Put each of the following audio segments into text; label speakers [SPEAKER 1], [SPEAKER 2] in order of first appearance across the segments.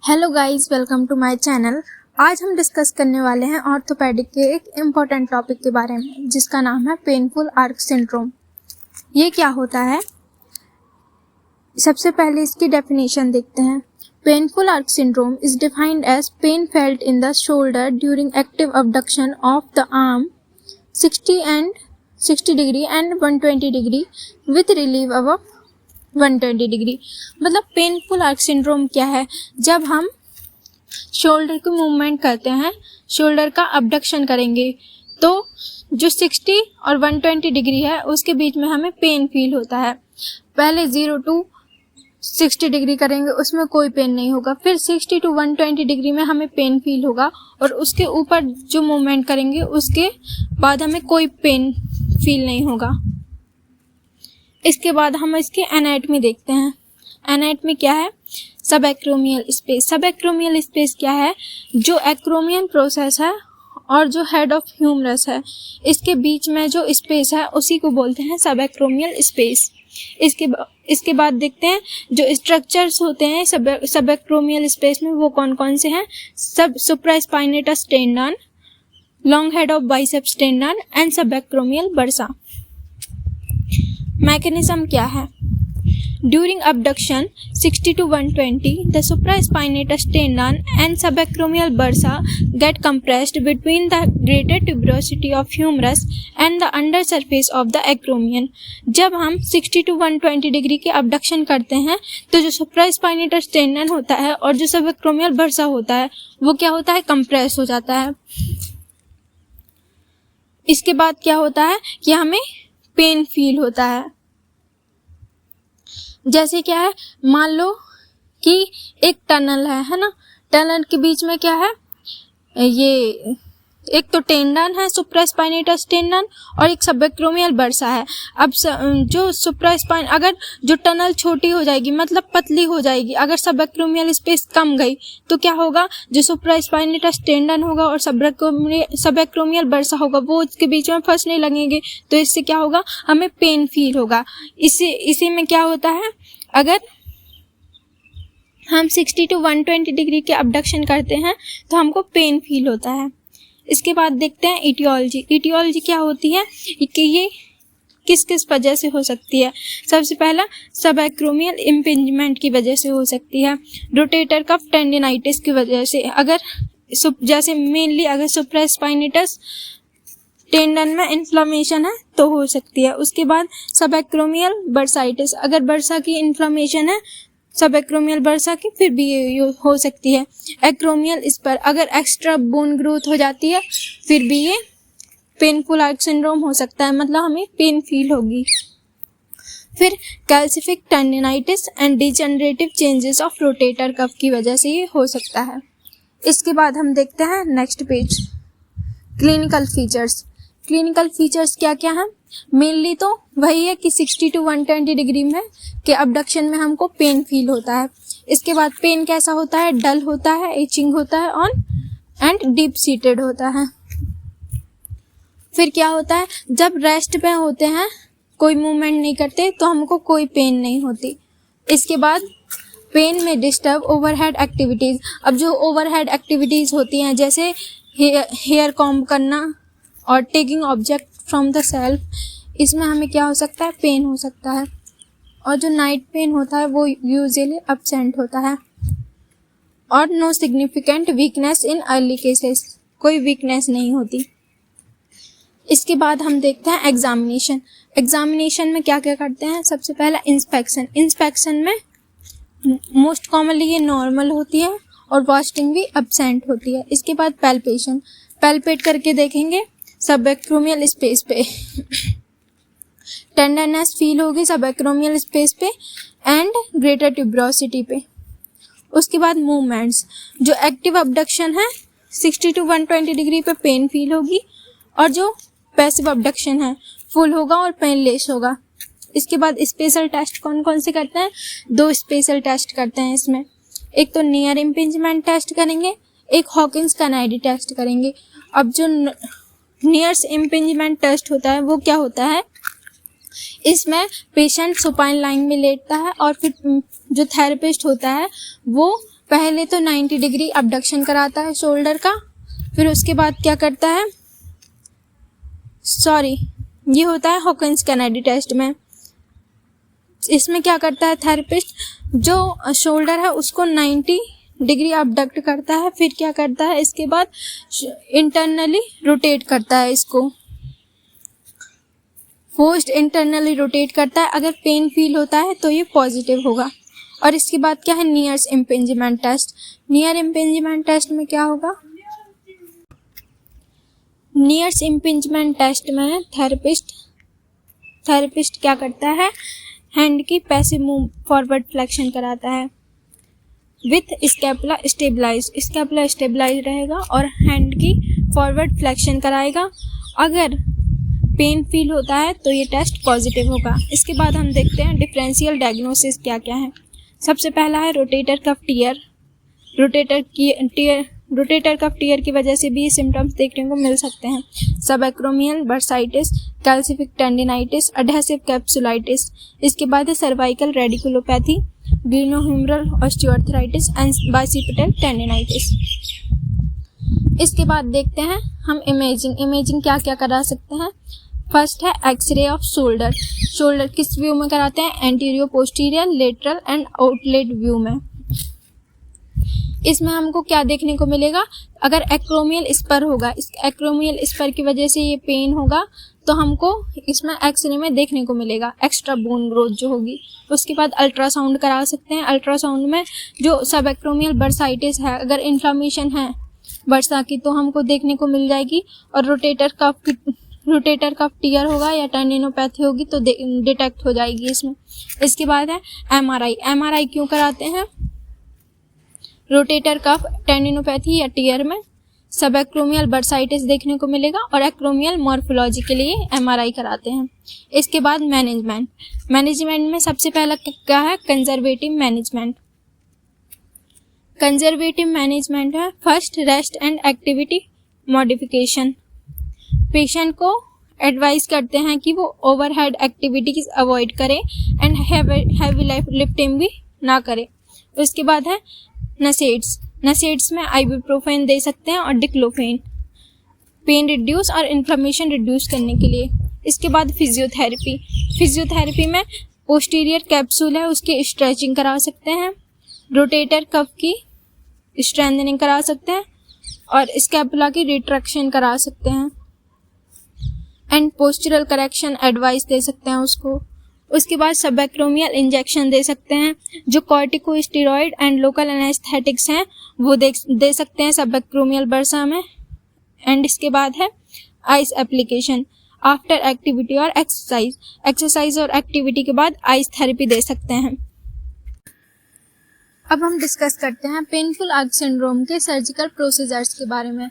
[SPEAKER 1] Hello guys, welcome to my channel. आज हम discuss करने वाले हैं ऑर्थोपेडिक के एक इम्पॉर्टेंट टॉपिक के बारे में, जिसका नाम है पेनफुल आर्क सिंड्रोम। ये क्या होता है? सबसे पहले इसकी डेफिनेशन देखते हैं। Painful arc syndrome is defined as pain felt in the shoulder during active abduction of the arm 60 degree and 120 degree with relief above 120 degree. मतलब पेनफुल आर्क सिंड्रोम क्या है? जब हम शोल्डर की मूवमेंट करते हैं, शोल्डर का अबडक्शन करेंगे, तो जो 60 और 120 डिग्री है उसके बीच में हमें पेन फील होता है। पहले 0 to 60 डिग्री करेंगे, उसमें कोई पेन नहीं होगा। फिर 60 to 120 डिग्री में हमें पेन फील होगा, और उसके ऊपर जो मूवमेंट करेंगे उसके बाद हमें कोई पेन फील नहीं होगा। इसके बाद हम इसके एनाटॉमी देखते हैं। एनाटॉमी क्या है? सब एक्रोमियल स्पेस। सब एक्रोमियल स्पेस क्या है? जो एक्रोमियन प्रोसेस है और जो हेड ऑफ ह्यूमरस है, इसके बीच में जो स्पेस है उसी को बोलते हैं सब एक्रोमियल स्पेस। इसके बाद देखते हैं जो स्ट्रक्चर्स होते हैं सब एक्रोमियल स्पेस में, वो कौन कौन से हैं। सब supraspinatus tendon, long head of biceps tendon and सब एक्रोमियल बर्सा। मैकेनिज्म क्या है? During abduction 60 to 120, the supraspinatus tendon and subacromial bursa get compressed between the greater tuberosity of humerus and the under surface of the acromion। जब हम 60 to 120 degree के abduction करते हैं, तो जो supraspinatus tendon होता है और जो subacromial bursa होता है, वो क्या होता है? कंप्रेस हो जाता है। इसके बाद क्या होता है कि हमें पेन फील होता है। जैसे क्या है, मान लो कि एक टनल है ना, टनल के बीच में क्या है, ये एक तो टेंडन है सुप्रास्पाइनेटस टेंडन और एक सबएक्रोमियल बर्सा है। अब जो सुप्रास्पाइन, अगर जो टनल छोटी हो जाएगी, मतलब पतली हो जाएगी, अगर सबएक्रोमियल स्पेस कम गई तो क्या होगा? जो सुप्रास्पाइनेटस टेंडन होगा और सबएक्रोमियल बर्सा होगा, वो उसके बीच में फंसने लगेंगे, तो इससे क्या होगा? हमें पेन फील होगा। इसी में क्या होता है, अगर हम 60 to 120 डिग्री के अबडक्शन करते हैं तो हमको पेन फील होता है। इसके बाद देखते हैं इटियोलॉजी। इटियोलॉजी क्या होती है कि ये किस किस वजह से हो सकती है। सबसे पहला सब एक्रोमियल इम्पिंजमेंट की वजह से हो सकती है, रोटेटर कफ टेंडिनाइटिस की वजह से, अगर जैसे मेनली अगर सुप्रास्पाइनेटस टेंडन में इन्फ्लेमेशन है तो हो सकती है। उसके बाद सब एक्रोमियल बर्साइटिस, अगर बर्सा की इन्फ्लेमेशन है सब एक्रोमियल बर्सा की, फिर भी ये हो सकती है। एक्रोमियल इस पर अगर एक्स्ट्रा बोन ग्रोथ हो जाती है, फिर भी ये पेनफुल आर्क सिंड्रोम हो सकता है, मतलब हमें पेन फील होगी। फिर calcific tendinitis and degenerative changes of rotator cuff की वजह से ये हो सकता है। इसके बाद हम देखते हैं next page, clinical features. Clinical features क्या क्या हैं? मेनली तो वही है कि 60 to 120 डिग्री में के अबडक्शन में हमको पेन फील होता है। इसके बाद पेन कैसा होता है? डल होता है, एचिंग होता है ऑन एंड डीप सीटेड होता है। फिर क्या होता है? जब रेस्ट पे होते हैं, कोई मूवमेंट नहीं करते, तो हमको कोई पेन नहीं होती। इसके बाद पेन में डिस्टर्ब ओवरहेड एक्टिविटीज। अब जो ओवरहेड एक्टिविटीज होती हैं, जैसे हेयर कॉम्ब करना और taking object from the self, इसमें हमें क्या हो सकता है? पेन हो सकता है। और जो नाइट पेन होता है वो यूजुअली एब्सेंट होता है। और no significant weakness in early cases, कोई वीकनेस नहीं होती। इसके बाद हम देखते हैं एग्जामिनेशन। एग्जामिनेशन में क्या क्या करते हैं? सबसे पहला इंस्पेक्शन। इंस्पेक्शन में मोस्ट कॉमनली ये नॉर्मल होती है और वास्टिंग भी एब्सेंट होती है। इसके बाद पैल्पेशन, पैल्पेट करके देखेंगे सब एक्रोमियल स्पेस पे टेंडरनेस फील होगी सब एक्रोमियल स्पेस पे एंड ग्रेटर ट्यूबरोसिटी पे। उसके बाद मूवमेंट्स, जो एक्टिव अबडक्शन है 60 to 120 डिग्री पे पेन फील होगी, और जो पैसिव अबडक्शन है फुल होगा और पेनलेस होगा। इसके बाद स्पेशल टेस्ट कौन कौन से करते हैं? 2 स्पेशल टेस्ट करते हैं इसमें। एक तो नियर इम्पिंजमेंट टेस्ट करेंगे, एक हॉकिंस कैनाडी टेस्ट करेंगे। अब जो नियर्स इम्पिंजमेंट टेस्ट होता है वो क्या होता है? इसमें पेशेंट सुपाइन लाइन में लेटता है और फिर जो थेरेपिस्ट होता है वो पहले तो 90 डिग्री अबडक्शन कराता है शोल्डर का, फिर उसके बाद क्या करता है, ये होता है हॉकिंस कैनेडी टेस्ट में। इसमें क्या करता है थेरेपिस्ट, जो शोल्डर है उसको 90 डिग्री अबडक्ट करता है, फिर क्या करता है इसके बाद इंटरनली रोटेट करता है, इसको फोर्स्ड इंटरनली रोटेट करता है। अगर पेन फील होता है तो ये पॉजिटिव होगा। और इसके बाद क्या है, Neer's impingement test. Neer impingement test में क्या होगा, नियर्स इम्पिंजमेंट टेस्ट में थेरेपिस्ट क्या करता है, हैंड की पैसिव मूव फॉरवर्ड फ्लेक्शन कराता है विथ स्कैपुला स्टेबलाइज रहेगा और हैंड की फॉरवर्ड फ्लेक्शन कराएगा। अगर पेन फील होता है तो ये टेस्ट पॉजिटिव होगा। इसके बाद हम देखते हैं डिफरेंशियल डायग्नोसिस क्या क्या है। सबसे पहला है rotator cuff tear. Rotator cuff tear की वजह से भी ये सिम्टम्स देखने को मिल सकते हैं। Subacromial bursitis, calcific tendinitis, adhesive capsulitis. इसके बाद है cervical radiculopathy, glenohumeral osteoarthritis and bicipital tendinitis. इसके बाद देखते हैं हम इमेजिंग क्या क्या करा सकते हैं। फर्स्ट है एक्सरे ऑफ शोल्डर किस व्यू में कराते हैं, anterior, posterior, lateral and outlet view में। इसमें हमको क्या देखने को मिलेगा, अगर एक्रोमियल स्पर होगा, इस एक्रोमियल स्पर की वजह से ये पेन होगा तो हमको इसमें एक्सरे में देखने को मिलेगा एक्स्ट्रा बोन ग्रोथ जो होगी। उसके बाद अल्ट्रासाउंड करा सकते हैं। अल्ट्रासाउंड में जो सब एक्रोमियल बर्साइटिस है, अगर इन्फ्लामेशन है बर्सा की तो हमको देखने को मिल जाएगी। और रोटेटर कफ टियर होगा या टेंडिनोपैथी होगी तो डिटेक्ट हो जाएगी इसमें। इसके बाद है एमआरआई क्यों कराते हैं, रोटेटर कफ टेंडिनोपैथी या टियर में सब एक्रोमियल बर्साइटिस देखने को मिलेगा और एक्रोमियल मॉर्फोलॉजी के लिए एमआरआई कराते हैं। इसके बाद मैनेजमेंट में सबसे पहला क्या है, कंजर्वेटिव मैनेजमेंट है। First, rest and activity modification. Patient को एडवाइस करते हैं कि वो ओवरहेड एक्टिविटीज अवॉइड करें एंड हैवी लिफ्टिंग भी ना करें। उसके बाद है नसेड्स में आइबुप्रोफेन दे सकते हैं और डिक्लोफेन, पेन रिड्यूस और इन्फ्लेमेशन रिड्यूस करने के लिए। इसके बाद फिजियोथेरेपी में पोस्टीरियर कैप्सूल है उसकी स्ट्रेचिंग करा सकते हैं, रोटेटर कफ की स्ट्रेंथनिंग करा सकते हैं और स्कैपुला की रिट्रैक्शन करा सकते हैं एंड पोस्चरल करेक्शन एडवाइस दे सकते हैं उसको। उसके बाद सबएक्रोमियल इंजेक्शन दे सकते हैं, जो कॉर्टिकोस्टेरॉइड एंड लोकल एनेस्थेटिक्स हैं वो दे सकते हैं सबएक्रोमियल बर्सा में। एंड इसके बाद है आइस एप्लीकेशन आफ्टर एक्टिविटी और एक्सरसाइज और एक्टिविटी के बाद आइस थेरेपी दे सकते हैं। अब हम डिस्कस करते हैं पेनफुल आर्क सिंड्रोम के सर्जिकल प्रोसीजर्स के बारे में।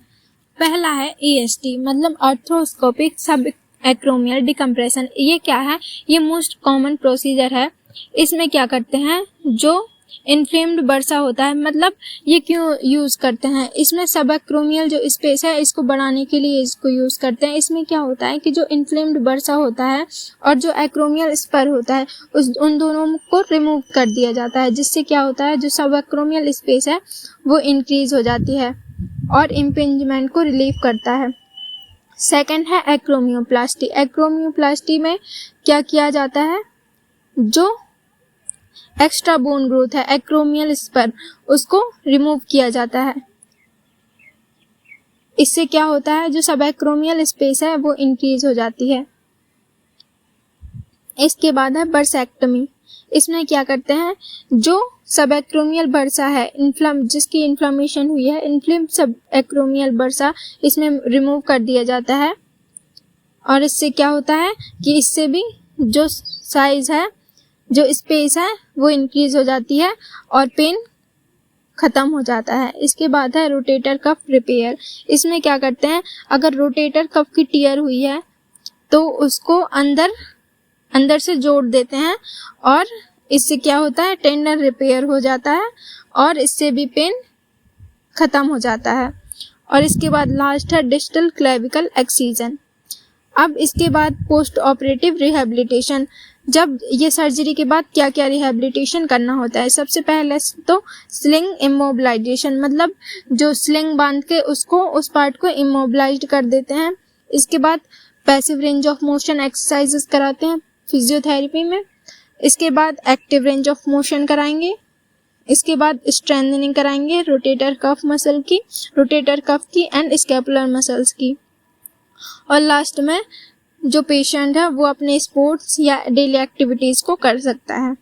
[SPEAKER 1] पहला है ESD मतलब आर्थ्रोस्कोपिक सब एक्रोमियल डिकम्प्रेशन। ये क्या है, ये मोस्ट कॉमन प्रोसीजर है। इसमें क्या करते हैं, जो इन्फ्लेम्ड बर्सा होता है, मतलब ये क्यों यूज करते हैं, इसमें सब एक्रोमियल जो स्पेस है इसको बढ़ाने के लिए इसको यूज करते हैं। इसमें क्या होता है कि जो इन्फ्लेम्ड बर्सा होता है और जो एक्रोमियल स्पर होता है उन दोनों को रिमूव कर दिया जाता है, जिससे क्या होता है जो सब एक्रोमियल स्पेस है वो इंक्रीज हो जाती है और इम्पिंजमेंट को रिलीव करता है। सेकंड है एक्रोमियोप्लास्टी। एक्रोमियोप्लास्टी में क्या किया जाता है, जो एक्स्ट्रा बोन ग्रोथ है एक्रोमियल स्पर उसको रिमूव किया जाता है। इससे क्या होता है, जो सब एक्रोमियल स्पेस है वो इंक्रीज हो जाती है। इसके बाद है बर्सैक्टमी। इसमें क्या करते हैं, जो सब एक्रोमियल बर्सा है जिसकी इन्फ्लेमेशन हुई है, इन्फ्लेम्ड सब एक्रोमियल बर्सा इसमें रिमूव कर दिया जाता है। और इससे क्या होता है कि इससे भी जो साइज है, जो स्पेस है वो इंक्रीज हो जाती है और पेन खत्म हो जाता है। इसके बाद है रोटेटर कफ रिपेयर। इसमें क्या करते हैं, अगर रोटेटर कफ की टियर हुई है तो उसको अंदर से जोड़ देते हैं और इससे क्या होता है, टेंडन रिपेयर हो जाता है और इससे भी पेन खत्म हो जाता है। और इसके बाद लास्ट है डिस्टल क्लेविकल एक्सीजन। अब इसके बाद पोस्ट ऑपरेटिव रिहेबिलिटेशन। जब ये सर्जरी के बाद क्या क्या रिहेबिलिटेशन करना होता है। सबसे पहले तो स्लिंग इमोबिलाइजेशन, मतलब जो स्लिंग बांध के उसको उस पार्ट को इमोबिलाइज्ड कर देते हैं। इसके बाद passive range of motion exercises कराते हैं फिजियोथेरेपी में। इसके बाद एक्टिव रेंज ऑफ मोशन कराएंगे। इसके बाद स्ट्रेंथनिंग कराएंगे रोटेटर कफ मसल की, रोटेटर कफ की एंड स्कैपुलर मसल्स की। और लास्ट में जो पेशेंट है वो अपने स्पोर्ट्स या डेली एक्टिविटीज़ को कर सकता है।